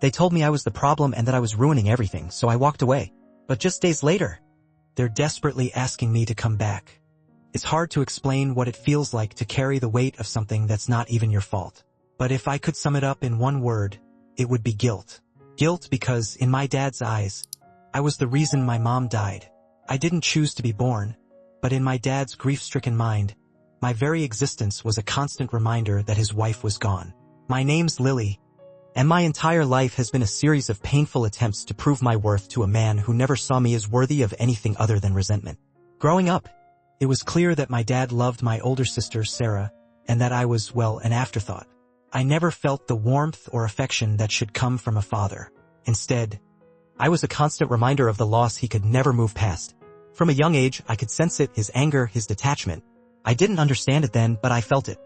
They told me I was the problem and that I was ruining everything, so I walked away. But just days later, they're desperately asking me to come back. It's hard to explain what it feels like to carry the weight of something that's not even your fault. But if I could sum it up in one word, it would be guilt. Guilt because, in my dad's eyes, I was the reason my mom died. I didn't choose to be born, but in my dad's grief-stricken mind, my very existence was a constant reminder that his wife was gone. My name's Lily, and my entire life has been a series of painful attempts to prove my worth to a man who never saw me as worthy of anything other than resentment. Growing up, it was clear that my dad loved my older sister, Sarah, and that I was, well, an afterthought. I never felt the warmth or affection that should come from a father. Instead, I was a constant reminder of the loss he could never move past. From a young age, I could sense it, his anger, his detachment. I didn't understand it then, but I felt it.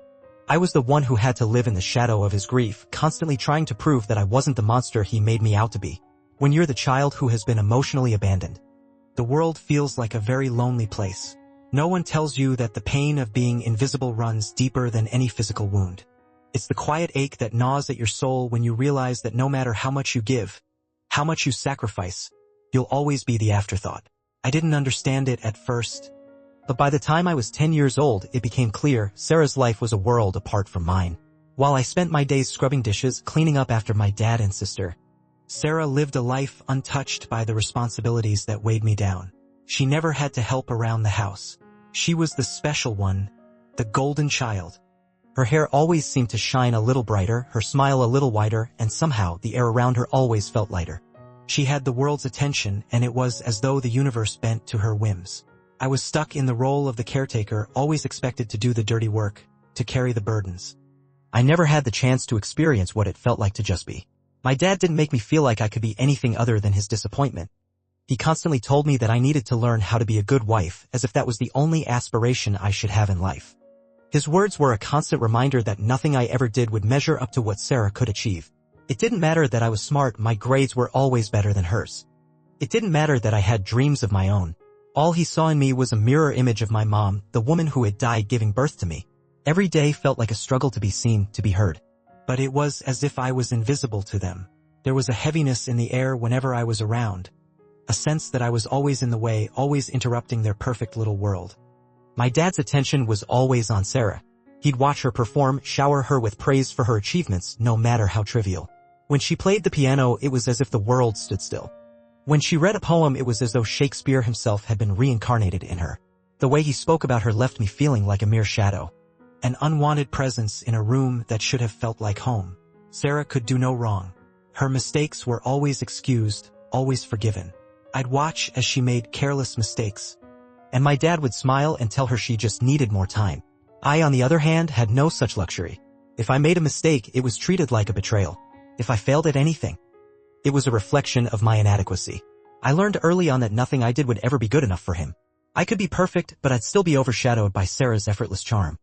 I was the one who had to live in the shadow of his grief, constantly trying to prove that I wasn't the monster he made me out to be. When you're the child who has been emotionally abandoned, the world feels like a very lonely place. No one tells you that the pain of being invisible runs deeper than any physical wound. It's the quiet ache that gnaws at your soul when you realize that no matter how much you give, how much you sacrifice, you'll always be the afterthought. I didn't understand it at first, but by the time I was 10 years old, it became clear Sarah's life was a world apart from mine. While I spent my days scrubbing dishes, cleaning up after my dad and sister, Sarah lived a life untouched by the responsibilities that weighed me down. She never had to help around the house. She was the special one, the golden child. Her hair always seemed to shine a little brighter, her smile a little wider, and somehow the air around her always felt lighter. She had the world's attention, and it was as though the universe bent to her whims. I was stuck in the role of the caretaker, always expected to do the dirty work, to carry the burdens. I never had the chance to experience what it felt like to just be. My dad didn't make me feel like I could be anything other than his disappointment. He constantly told me that I needed to learn how to be a good wife, as if that was the only aspiration I should have in life. His words were a constant reminder that nothing I ever did would measure up to what Sarah could achieve. It didn't matter that I was smart, my grades were always better than hers. It didn't matter that I had dreams of my own. All he saw in me was a mirror image of my mom, the woman who had died giving birth to me. Every day felt like a struggle to be seen, to be heard. But it was as if I was invisible to them. There was a heaviness in the air whenever I was around, a sense that I was always in the way, always interrupting their perfect little world. My dad's attention was always on Sarah. He'd watch her perform, shower her with praise for her achievements, no matter how trivial. When she played the piano, it was as if the world stood still. When she read a poem, it was as though Shakespeare himself had been reincarnated in her. The way he spoke about her left me feeling like a mere shadow, an unwanted presence in a room that should have felt like home. Sarah could do no wrong. Her mistakes were always excused, always forgiven. I'd watch as she made careless mistakes, and my dad would smile and tell her she just needed more time. I, on the other hand, had no such luxury. If I made a mistake, it was treated like a betrayal. If I failed at anything, it was a reflection of my inadequacy. I learned early on that nothing I did would ever be good enough for him. I could be perfect, but I'd still be overshadowed by Sarah's effortless charm.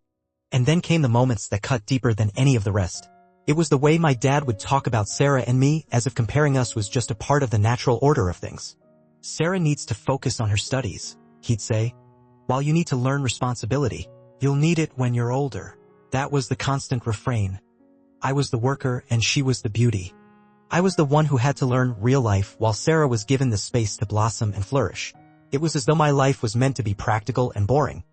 And then came the moments that cut deeper than any of the rest. It was the way my dad would talk about Sarah and me, as if comparing us was just a part of the natural order of things. Sarah needs to focus on her studies, he'd say. While you need to learn responsibility, you'll need it when you're older. That was the constant refrain. I was the worker and she was the beauty. I was the one who had to learn real life while Sarah was given the space to blossom and flourish. It was as though my life was meant to be practical and boring,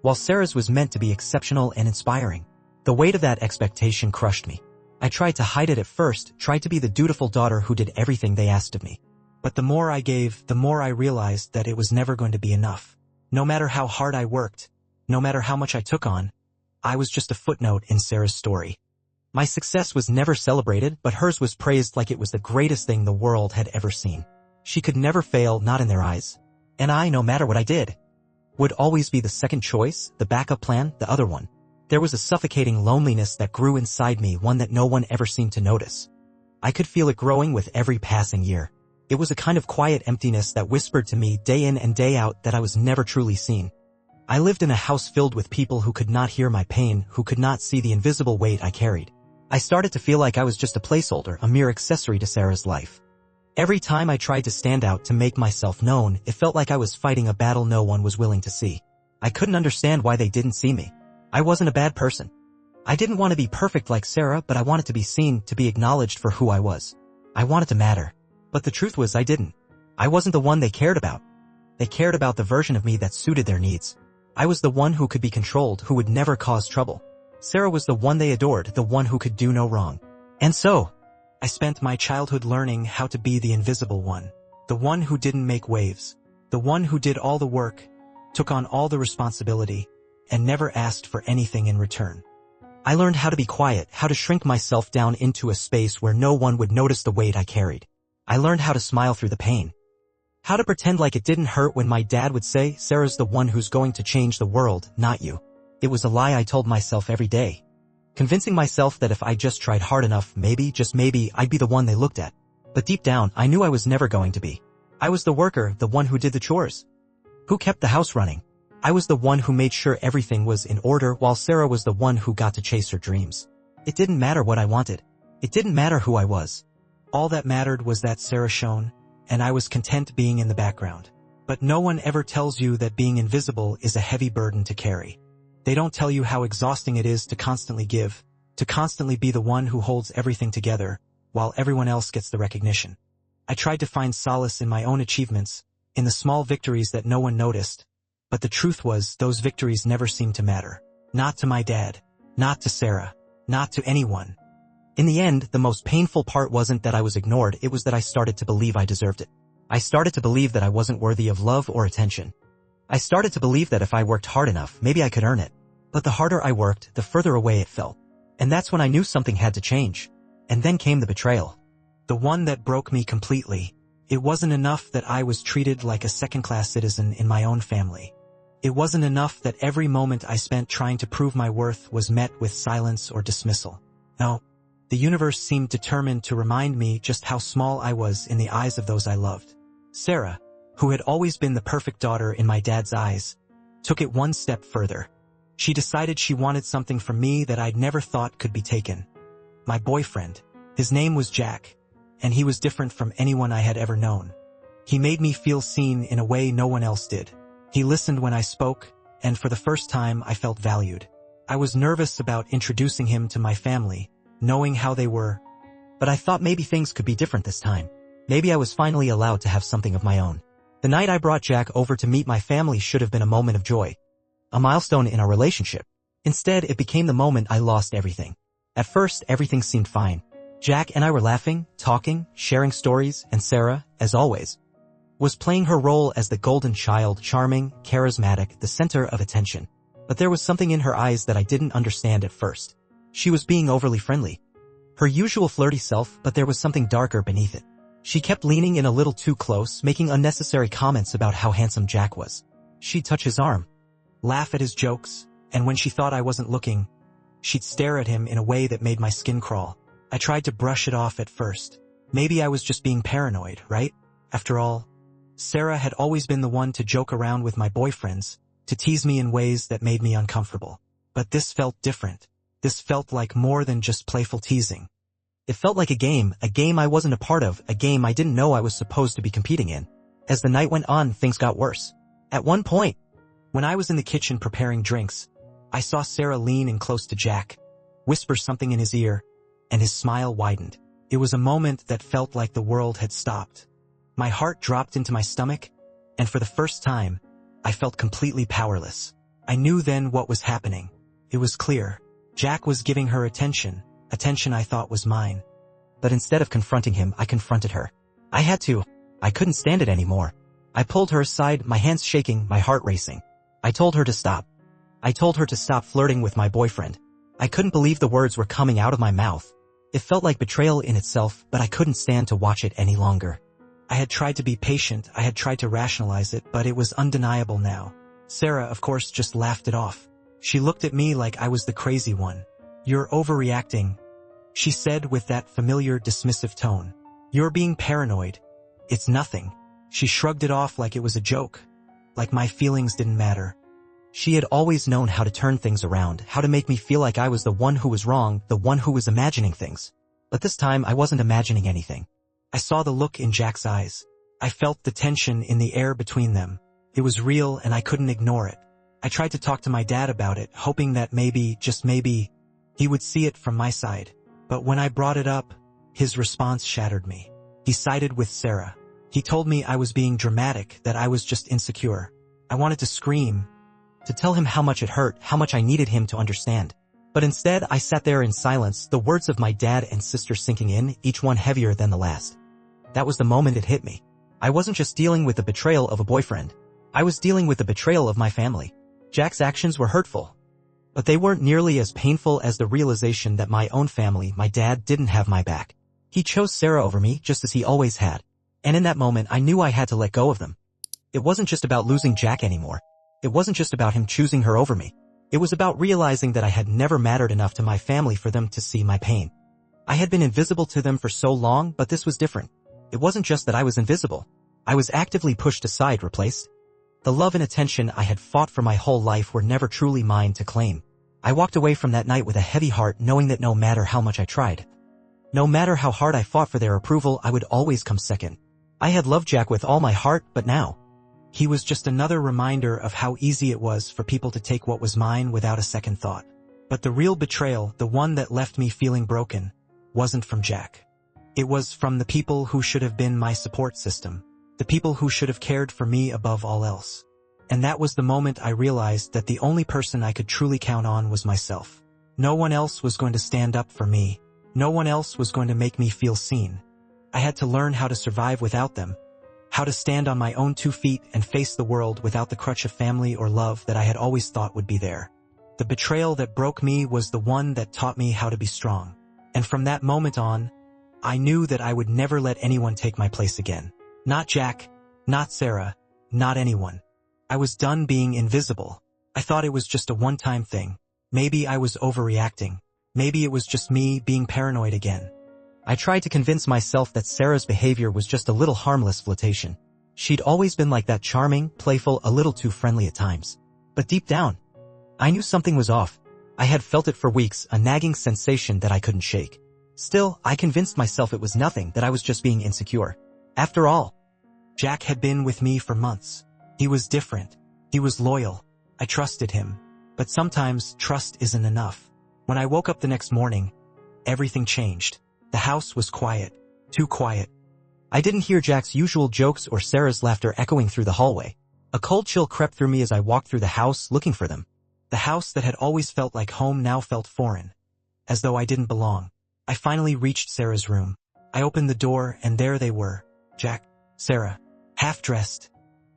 while Sarah's was meant to be exceptional and inspiring. The weight of that expectation crushed me. I tried to hide it at first, tried to be the dutiful daughter who did everything they asked of me. But the more I gave, the more I realized that it was never going to be enough. No matter how hard I worked, no matter how much I took on, I was just a footnote in Sarah's story. My success was never celebrated, but hers was praised like it was the greatest thing the world had ever seen. She could never fail, not in their eyes. And I, no matter what I did, would always be the second choice, the backup plan, the other one. There was a suffocating loneliness that grew inside me, one that no one ever seemed to notice. I could feel it growing with every passing year. It was a kind of quiet emptiness that whispered to me day in and day out that I was never truly seen. I lived in a house filled with people who could not hear my pain, who could not see the invisible weight I carried. I started to feel like I was just a placeholder, a mere accessory to Sarah's life. Every time I tried to stand out, to make myself known, it felt like I was fighting a battle no one was willing to see. I couldn't understand why they didn't see me. I wasn't a bad person. I didn't want to be perfect like Sarah, but I wanted to be seen, to be acknowledged for who I was. I wanted to matter. But the truth was I didn't. I wasn't the one they cared about. They cared about the version of me that suited their needs. I was the one who could be controlled, who would never cause trouble. Sarah was the one they adored, the one who could do no wrong. And so, I spent my childhood learning how to be the invisible one. The one who didn't make waves. The one who did all the work, took on all the responsibility, and never asked for anything in return. I learned how to be quiet, how to shrink myself down into a space where no one would notice the weight I carried. I learned how to smile through the pain. How to pretend like it didn't hurt when my dad would say, "Sarah's the one who's going to change the world, not you." It was a lie I told myself every day. Convincing myself that if I just tried hard enough, maybe, just maybe, I'd be the one they looked at. But deep down, I knew I was never going to be. I was the worker, the one who did the chores. Who kept the house running. I was the one who made sure everything was in order, while Sarah was the one who got to chase her dreams. It didn't matter what I wanted. It didn't matter who I was. All that mattered was that Sarah shone, and I was content being in the background. But no one ever tells you that being invisible is a heavy burden to carry. They don't tell you how exhausting it is to constantly give, to constantly be the one who holds everything together, while everyone else gets the recognition. I tried to find solace in my own achievements, in the small victories that no one noticed, but the truth was those victories never seemed to matter. Not to my dad, not to Sarah, not to anyone. In the end, the most painful part wasn't that I was ignored, it was that I started to believe I deserved it. I started to believe that I wasn't worthy of love or attention. I started to believe that if I worked hard enough, maybe I could earn it. But the harder I worked, the further away it felt. And that's when I knew something had to change. And then came the betrayal. The one that broke me completely. It wasn't enough that I was treated like a second-class citizen in my own family. It wasn't enough that every moment I spent trying to prove my worth was met with silence or dismissal. No. The universe seemed determined to remind me just how small I was in the eyes of those I loved. Sarah, who had always been the perfect daughter in my dad's eyes, took it one step further. She decided she wanted something from me that I'd never thought could be taken. My boyfriend. His name was Jack, and he was different from anyone I had ever known. He made me feel seen in a way no one else did. He listened when I spoke, and for the first time I felt valued. I was nervous about introducing him to my family, knowing how they were, but I thought maybe things could be different this time. Maybe I was finally allowed to have something of my own. The night I brought Jack over to meet my family should have been a moment of joy. A milestone in our relationship. Instead, it became the moment I lost everything. At first, everything seemed fine. Jack and I were laughing, talking, sharing stories, and Sarah, as always, was playing her role as the golden child, charming, charismatic, the center of attention. But there was something in her eyes that I didn't understand at first. She was being overly friendly. Her usual flirty self, but there was something darker beneath it. She kept leaning in a little too close, making unnecessary comments about how handsome Jack was. She'd touch his arm, laugh at his jokes, and when she thought I wasn't looking, she'd stare at him in a way that made my skin crawl. I tried to brush it off at first. Maybe I was just being paranoid, right? After all, Sarah had always been the one to joke around with my boyfriends, to tease me in ways that made me uncomfortable. But this felt different. This felt like more than just playful teasing. It felt like a game I wasn't a part of, a game I didn't know I was supposed to be competing in. As the night went on, things got worse. At one point, when I was in the kitchen preparing drinks, I saw Sarah lean in close to Jack, whisper something in his ear, and his smile widened. It was a moment that felt like the world had stopped. My heart dropped into my stomach, and for the first time, I felt completely powerless. I knew then what was happening. It was clear. Jack was giving her attention I thought was mine. But instead of confronting him, I confronted her. I had to. I couldn't stand it anymore. I pulled her aside, my hands shaking, my heart racing. I told her to stop. I told her to stop flirting with my boyfriend. I couldn't believe the words were coming out of my mouth. It felt like betrayal in itself, but I couldn't stand to watch it any longer. I had tried to be patient, I had tried to rationalize it, but it was undeniable now. Sarah, of course, just laughed it off. She looked at me like I was the crazy one. "You're overreacting," she said with that familiar dismissive tone. "You're being paranoid. It's nothing." She shrugged it off like it was a joke, like my feelings didn't matter. She had always known how to turn things around, how to make me feel like I was the one who was wrong, the one who was imagining things. But this time I wasn't imagining anything. I saw the look in Jack's eyes. I felt the tension in the air between them. It was real and I couldn't ignore it. I tried to talk to my dad about it, hoping that maybe, just maybe, he would see it from my side. But when I brought it up, His response shattered me. He sided with Sarah. He told me I was being dramatic, that I was just insecure. I wanted to scream, to tell him how much it hurt, how much I needed him to understand. But instead, I sat there in silence, the words of my dad and sister sinking in, each one heavier than the last. That was the moment it hit me. I wasn't just dealing with the betrayal of a boyfriend. I was dealing with the betrayal of my family. Jack's actions were hurtful, but they weren't nearly as painful as the realization that my own family, my dad, didn't have my back. He chose Sarah over me, just as he always had. And in that moment, I knew I had to let go of them. It wasn't just about losing Jack anymore. It wasn't just about him choosing her over me. It was about realizing that I had never mattered enough to my family for them to see my pain. I had been invisible to them for so long, but this was different. It wasn't just that I was invisible. I was actively pushed aside, replaced. The love and attention I had fought for my whole life were never truly mine to claim. I walked away from that night with a heavy heart, knowing that no matter how much I tried, no matter how hard I fought for their approval, I would always come second. I had loved Jack with all my heart, but now, he was just another reminder of how easy it was for people to take what was mine without a second thought. But the real betrayal, the one that left me feeling broken, wasn't from Jack. It was from the people who should have been my support system, the people who should have cared for me above all else. And that was the moment I realized that the only person I could truly count on was myself. No one else was going to stand up for me. No one else was going to make me feel seen. I had to learn how to survive without them, how to stand on my own 2 feet and face the world without the crutch of family or love that I had always thought would be there. The betrayal that broke me was the one that taught me how to be strong. And from that moment on, I knew that I would never let anyone take my place again. Not Jack, not Sarah, not anyone. I was done being invisible. I thought it was just a one-time thing. Maybe I was overreacting. Maybe it was just me being paranoid again. I tried to convince myself that Sarah's behavior was just a little harmless flirtation. She'd always been like that, charming, playful, a little too friendly at times. But deep down, I knew something was off. I had felt it for weeks, a nagging sensation that I couldn't shake. Still, I convinced myself it was nothing, that I was just being insecure. After all, Jack had been with me for months. He was different. He was loyal. I trusted him. But sometimes trust isn't enough. When I woke up the next morning, everything changed. The house was quiet. Too quiet. I didn't hear Jack's usual jokes or Sarah's laughter echoing through the hallway. A cold chill crept through me as I walked through the house looking for them. The house that had always felt like home now felt foreign, as though I didn't belong. I finally reached Sarah's room. I opened the door and there they were, Jack, Sarah, half-dressed,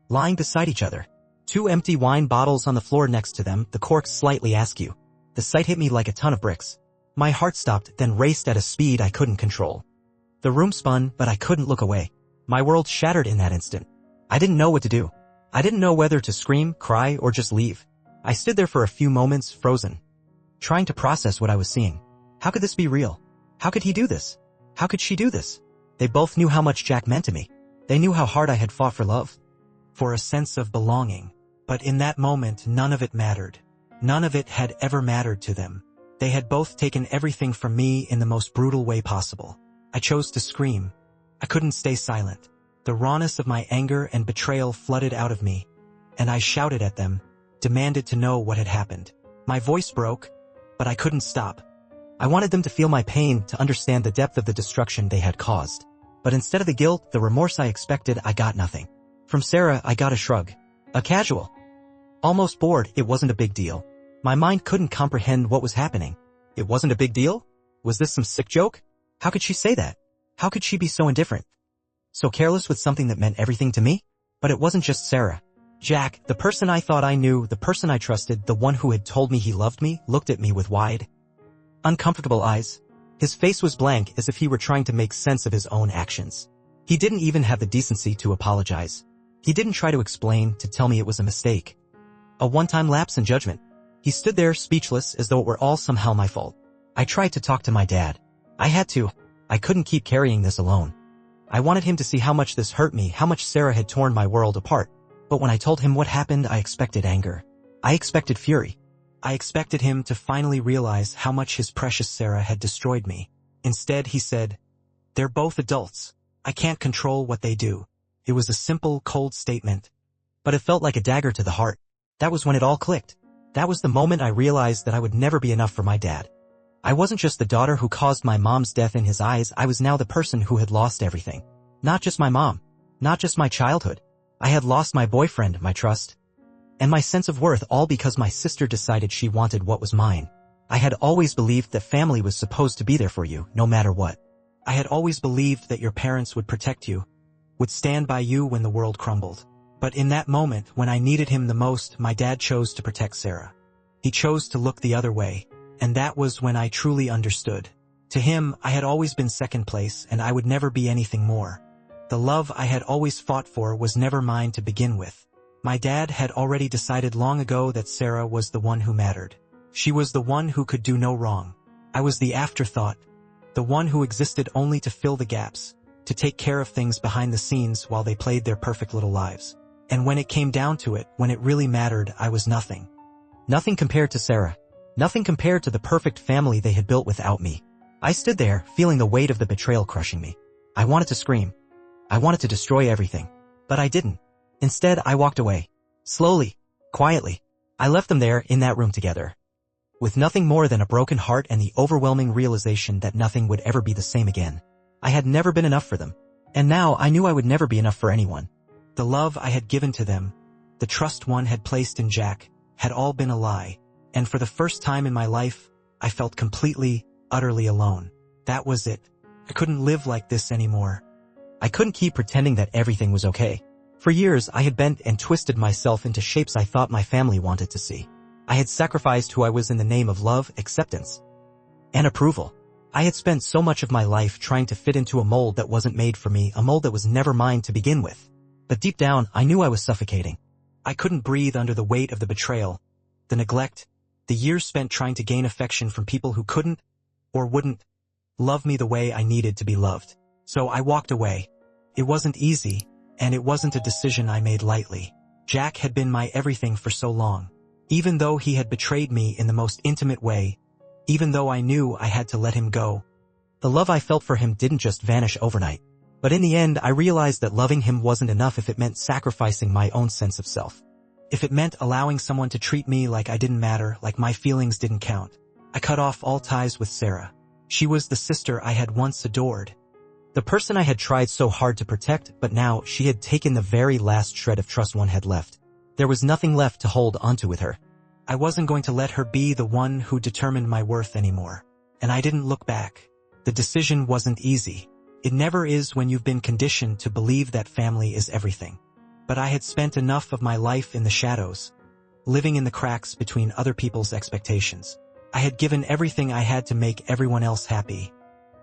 lying beside each other. 2 empty wine bottles on the floor next to them, the corks slightly askew. The sight hit me like a ton of bricks. My heart stopped, then raced at a speed I couldn't control. The room spun, but I couldn't look away. My world shattered in that instant. I didn't know what to do. I didn't know whether to scream, cry, or just leave. I stood there for a few moments, frozen, trying to process what I was seeing. How could this be real? How could he do this? How could she do this? They both knew how much Jack meant to me. They knew how hard I had fought for love, for a sense of belonging. But in that moment, none of it mattered. None of it had ever mattered to them. They had both taken everything from me in the most brutal way possible. I chose to scream. I couldn't stay silent. The rawness of my anger and betrayal flooded out of me, and I shouted at them, demanded to know what had happened. My voice broke, but I couldn't stop. I wanted them to feel my pain, to understand the depth of the destruction they had caused. But instead of the guilt, the remorse I expected, I got nothing. From Sarah, I got a shrug. A casual, almost bored, it wasn't a big deal. My mind couldn't comprehend what was happening. It wasn't a big deal? Was this some sick joke? How could she say that? How could she be so indifferent? So careless with something that meant everything to me? But it wasn't just Sarah. Jack, the person I thought I knew, the person I trusted, the one who had told me he loved me, looked at me with wide, uncomfortable eyes. His face was blank, as if he were trying to make sense of his own actions. He didn't even have the decency to apologize. He didn't try to explain, to tell me it was a mistake, a one-time lapse in judgment. He stood there speechless, as though it were all somehow my fault. I tried to talk to my dad. I had to. I couldn't keep carrying this alone. I wanted him to see how much this hurt me, how much Sarah had torn my world apart. But when I told him what happened, I expected anger. I expected fury. I expected him to finally realize how much his precious Sarah had destroyed me. Instead, he said, "They're both adults. I can't control what they do." It was a simple, cold statement, but it felt like a dagger to the heart. That was when it all clicked. That was the moment I realized that I would never be enough for my dad. I wasn't just the daughter who caused my mom's death in his eyes, I was now the person who had lost everything. Not just my mom. Not just my childhood. I had lost my boyfriend, my trust, and my sense of worth, all because my sister decided she wanted what was mine. I had always believed that family was supposed to be there for you, no matter what. I had always believed that your parents would protect you, would stand by you when the world crumbled. But in that moment, when I needed him the most, my dad chose to protect Sarah. He chose to look the other way, and that was when I truly understood. To him, I had always been second place, and I would never be anything more. The love I had always fought for was never mine to begin with. My dad had already decided long ago that Sarah was the one who mattered. She was the one who could do no wrong. I was the afterthought, the one who existed only to fill the gaps, to take care of things behind the scenes while they played their perfect little lives. And when it came down to it, when it really mattered, I was nothing. Nothing compared to Sarah. Nothing compared to the perfect family they had built without me. I stood there, feeling the weight of the betrayal crushing me. I wanted to scream. I wanted to destroy everything. But I didn't. Instead, I walked away. Slowly. Quietly. I left them there in that room together, with nothing more than a broken heart and the overwhelming realization that nothing would ever be the same again. I had never been enough for them. And now I knew I would never be enough for anyone. The love I had given to them, the trust one had placed in Jack, had all been a lie. And for the first time in my life, I felt completely, utterly alone. That was it. I couldn't live like this anymore. I couldn't keep pretending that everything was okay. For years, I had bent and twisted myself into shapes I thought my family wanted to see. I had sacrificed who I was in the name of love, acceptance, and approval. I had spent so much of my life trying to fit into a mold that wasn't made for me, a mold that was never mine to begin with. But deep down, I knew I was suffocating. I couldn't breathe under the weight of the betrayal, the neglect, the years spent trying to gain affection from people who couldn't, or wouldn't, love me the way I needed to be loved. So I walked away. It wasn't easy, and it wasn't a decision I made lightly. Jack had been my everything for so long. Even though he had betrayed me in the most intimate way, even though I knew I had to let him go, the love I felt for him didn't just vanish overnight. But in the end, I realized that loving him wasn't enough if it meant sacrificing my own sense of self. If it meant allowing someone to treat me like I didn't matter, like my feelings didn't count. I cut off all ties with Sarah. She was the sister I had once adored, the person I had tried so hard to protect, but now she had taken the very last shred of trust one had left. There was nothing left to hold onto with her. I wasn't going to let her be the one who determined my worth anymore. And I didn't look back. The decision wasn't easy. It never is when you've been conditioned to believe that family is everything. But I had spent enough of my life in the shadows, living in the cracks between other people's expectations. I had given everything I had to make everyone else happy,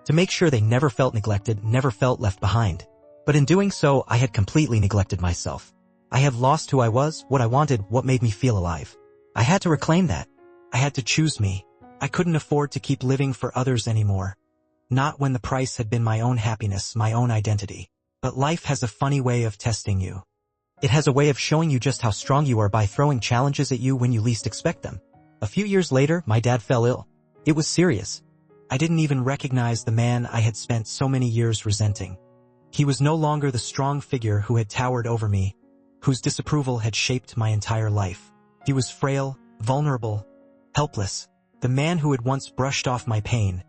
to make sure they never felt neglected, never felt left behind. But in doing so, I had completely neglected myself. I had lost who I was, what I wanted, what made me feel alive. I had to reclaim that. I had to choose me. I couldn't afford to keep living for others anymore. Not when the price had been my own happiness, my own identity. But life has a funny way of testing you. It has a way of showing you just how strong you are by throwing challenges at you when you least expect them. A few years later, my dad fell ill. It was serious. I didn't even recognize the man I had spent so many years resenting. He was no longer the strong figure who had towered over me, whose disapproval had shaped my entire life. He was frail, vulnerable, helpless. The man who had once brushed off my pain,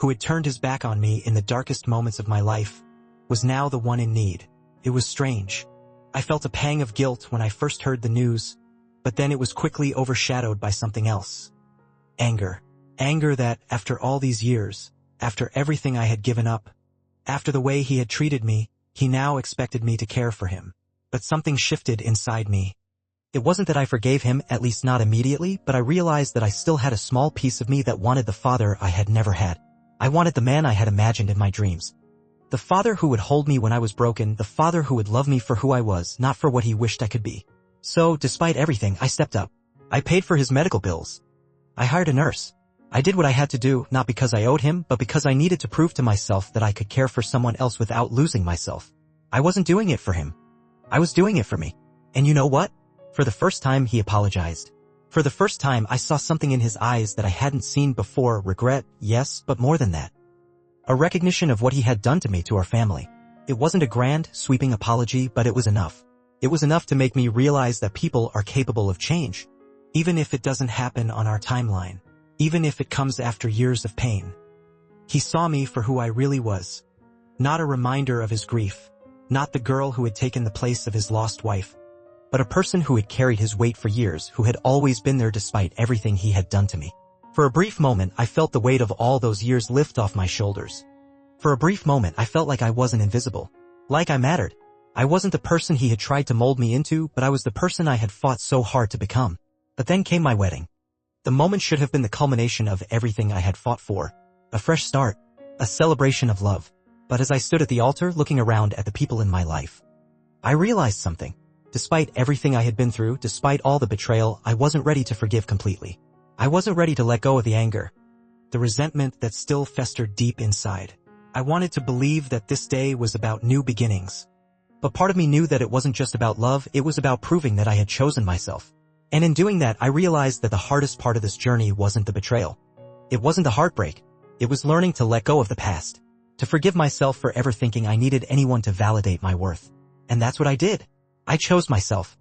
who had turned his back on me in the darkest moments of my life, was now the one in need. It was strange. I felt a pang of guilt when I first heard the news, but then it was quickly overshadowed by something else. Anger. Anger that, after all these years, after everything I had given up, after the way he had treated me, he now expected me to care for him. But something shifted inside me. It wasn't that I forgave him, at least not immediately, but I realized that I still had a small piece of me that wanted the father I had never had. I wanted the man I had imagined in my dreams. The father who would hold me when I was broken, the father who would love me for who I was, not for what he wished I could be. So, despite everything, I stepped up. I paid for his medical bills. I hired a nurse. I did what I had to do, not because I owed him, but because I needed to prove to myself that I could care for someone else without losing myself. I wasn't doing it for him. I was doing it for me. And you know what? For the first time, he apologized. For the first time, I saw something in his eyes that I hadn't seen before. Regret, yes, but more than that. A recognition of what he had done to me, to our family. It wasn't a grand, sweeping apology, but it was enough. It was enough to make me realize that people are capable of change. Even if it doesn't happen on our timeline. even if it comes after years of pain. He saw me for who I really was. Not a reminder of his grief, not the girl who had taken the place of his lost wife, but a person who had carried his weight for years, who had always been there despite everything he had done to me. For a brief moment, I felt the weight of all those years lift off my shoulders. For a brief moment, I felt like I wasn't invisible, like I mattered. I wasn't the person he had tried to mold me into, but I was the person I had fought so hard to become. But then came my wedding. The moment should have been the culmination of everything I had fought for. A fresh start. A celebration of love. But as I stood at the altar looking around at the people in my life, I realized something. Despite everything I had been through, despite all the betrayal, I wasn't ready to forgive completely. I wasn't ready to let go of the anger, the resentment that still festered deep inside. I wanted to believe that this day was about new beginnings. But part of me knew that it wasn't just about love, it was about proving that I had chosen myself. And in doing that, I realized that the hardest part of this journey wasn't the betrayal. It wasn't the heartbreak. It was learning to let go of the past, to forgive myself for ever thinking I needed anyone to validate my worth. And that's what I did. I chose myself.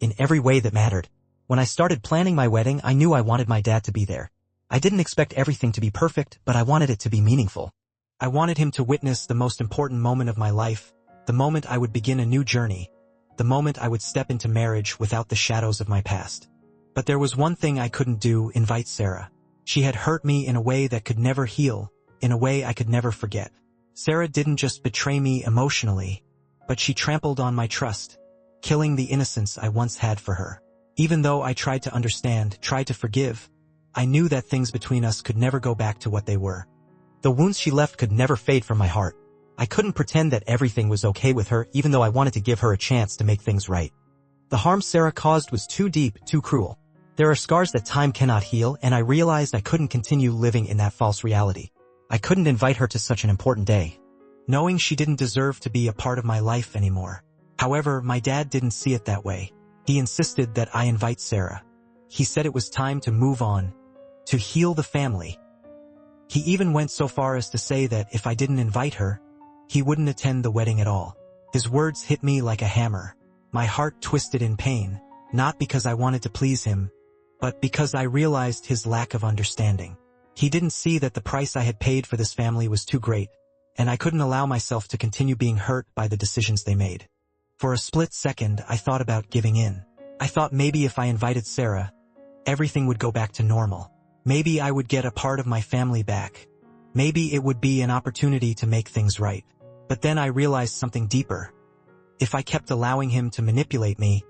In every way that mattered. When I started planning my wedding, I knew I wanted my dad to be there. I didn't expect everything to be perfect, but I wanted it to be meaningful. I wanted him to witness the most important moment of my life, the moment I would begin a new journey, the moment I would step into marriage without the shadows of my past. But there was one thing I couldn't do: invite Sarah. She had hurt me in a way that could never heal, in a way I could never forget. Sarah didn't just betray me emotionally, but she trampled on my trust, killing the innocence I once had for her. Even though I tried to understand, tried to forgive, I knew that things between us could never go back to what they were. The wounds she left could never fade from my heart. I couldn't pretend that everything was okay with her, even though I wanted to give her a chance to make things right. The harm Sarah caused was too deep, too cruel. There are scars that time cannot heal, and I realized I couldn't continue living in that false reality. I couldn't invite her to such an important day, knowing she didn't deserve to be a part of my life anymore. However, my dad didn't see it that way. He insisted that I invite Sarah. He said it was time to move on, to heal the family. He even went so far as to say that if I didn't invite her, he wouldn't attend the wedding at all. His words hit me like a hammer. My heart twisted in pain, not because I wanted to please him, but because I realized his lack of understanding. He didn't see that the price I had paid for this family was too great, and I couldn't allow myself to continue being hurt by the decisions they made. For a split second, I thought about giving in. I thought maybe if I invited Sarah, everything would go back to normal. Maybe I would get a part of my family back. Maybe it would be an opportunity to make things right. But then I realized something deeper. If I kept allowing him to manipulate me,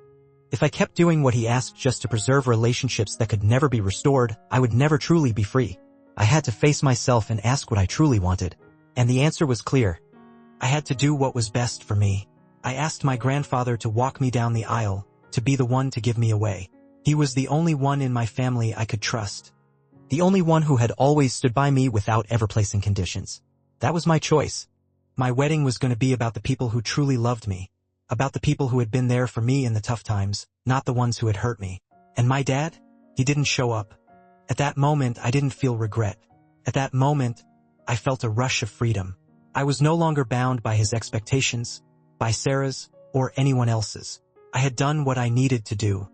if I kept doing what he asked just to preserve relationships that could never be restored, I would never truly be free. I had to face myself and ask what I truly wanted. And the answer was clear. I had to do what was best for me. I asked my grandfather to walk me down the aisle, to be the one to give me away. He was the only one in my family I could trust. The only one who had always stood by me without ever placing conditions. That was my choice. My wedding was going to be about the people who truly loved me, about the people who had been there for me in the tough times, not the ones who had hurt me. And my dad? He didn't show up. At that moment, I didn't feel regret. At that moment, I felt a rush of freedom. I was no longer bound by his expectations, by Sarah's, or anyone else's. I had done what I needed to do.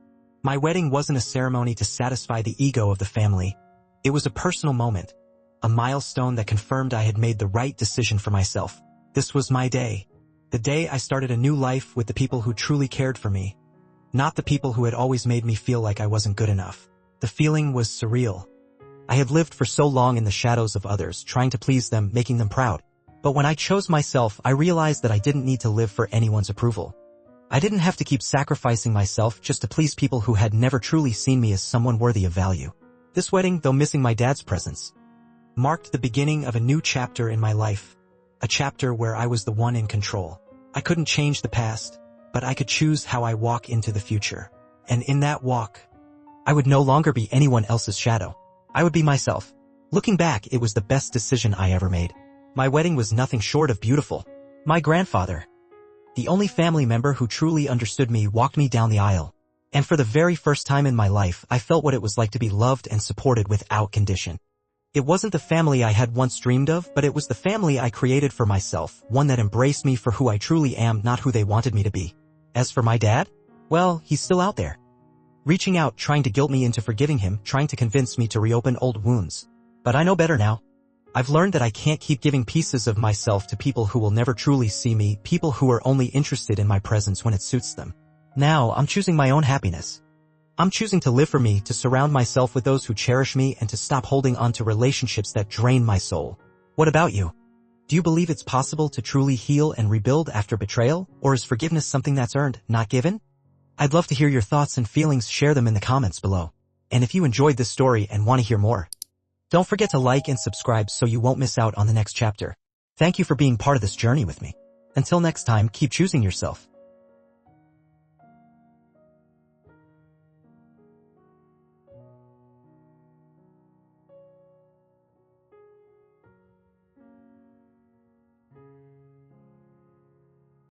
My wedding wasn't a ceremony to satisfy the ego of the family. It was a personal moment, a milestone that confirmed I had made the right decision for myself. This was my day. The day I started a new life with the people who truly cared for me, not the people who had always made me feel like I wasn't good enough. The feeling was surreal. I had lived for so long in the shadows of others, trying to please them, making them proud. But when I chose myself, I realized that I didn't need to live for anyone's approval. I didn't have to keep sacrificing myself just to please people who had never truly seen me as someone worthy of value. This wedding, though missing my dad's presence, marked the beginning of a new chapter in my life, a chapter where I was the one in control. I couldn't change the past, but I could choose how I walk into the future. And in that walk, I would no longer be anyone else's shadow. I would be myself. Looking back, it was the best decision I ever made. My wedding was nothing short of beautiful. My grandfather, the only family member who truly understood me, walked me down the aisle. And for the very first time in my life, I felt what it was like to be loved and supported without condition. It wasn't the family I had once dreamed of, but it was the family I created for myself, one that embraced me for who I truly am, not who they wanted me to be. As for my dad, well, he's still out there. reaching out, trying to guilt me into forgiving him, trying to convince me to reopen old wounds. But I know better now. I've learned that I can't keep giving pieces of myself to people who will never truly see me, people who are only interested in my presence when it suits them. Now, I'm choosing my own happiness. I'm choosing to live for me, to surround myself with those who cherish me, and to stop holding on to relationships that drain my soul. What about you? Do you believe it's possible to truly heal and rebuild after betrayal, or is forgiveness something that's earned, not given? I'd love to hear your thoughts and feelings. Share them in the comments below. And if you enjoyed this story and want to hear more, don't forget to like and subscribe so you won't miss out on the next chapter. Thank you for being part of this journey with me. Until next time, keep choosing yourself.